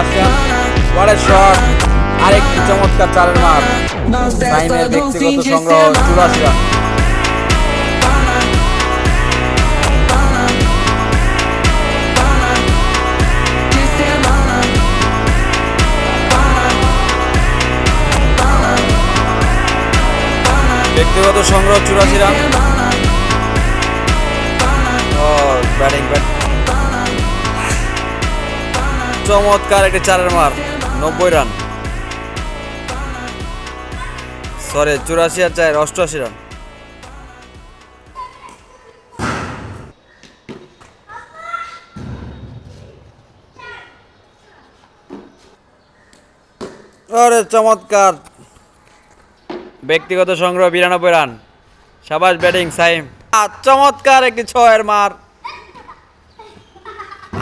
আসেন ওয়ারে শট আরেকটি চমৎকার চারের মার সাইমের ব্যক্তিগত সংগ্রহ 84 রান। ব্যক্তিগত সংগ্রহ 84 রান। ব্যাটিং চমৎকার একটি চারের মার 90 রান, সরি 84 আর 4 88 রান। আরে চমৎকার ব্যক্তিগত সংগ্রহ 92 রান। সাবাস ব্যাটিং সাইম। চমৎকার একটি 6-এর মার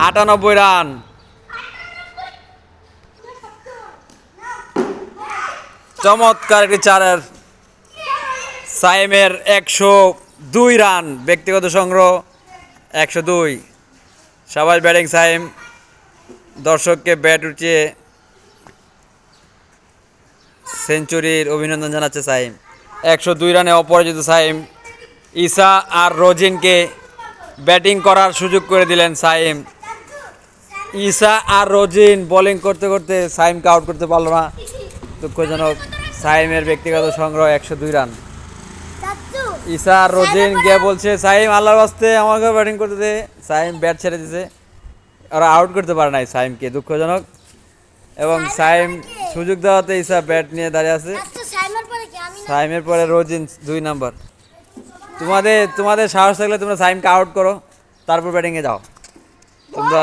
98 রান। চমৎকার একটি চারের সাইমের 102 রান ব্যক্তিগত সংগ্রহ 102। সাবাস ব্যাটিং সাইম। দর্শককে ব্যাট উঠিয়ে সেঞ্চুরির অভিনন্দন জানাচ্ছে সাইম। 102 রানে অপরাজিত সাইম। ঈসা আর রোজিনকে ব্যাটিং করার সুযোগ করে দিলেন সাইম। ঈসা আর রোজিন বোলিং করতে করতে সাইমকে আউট করতে পারল না, দুঃখজনক। সাইমের ব্যক্তিগত সংগ্রহ 102 রান। ঈসা আর রোজিন গিয়ে বলছে সাইম আল্লাহর ওয়াস্তে আমাকে ব্যাটিং করতে দে। সাইম ব্যাট ছেড়ে দিছে, ওরা আউট করতে পারে নাই সাইমকে, দুঃখজনক। এবং সাইম সুযোগ দেওয়াতে ঈসা ব্যাট নিয়ে দাঁড়িয়ে আছে। সাইমের পরে রোজিন 2 নাম্বার। তোমাদের সাহস থাকলে তোমরা সাইমকে আউট করো, তারপর ব্যাটিংয়ে যাও তোমরা।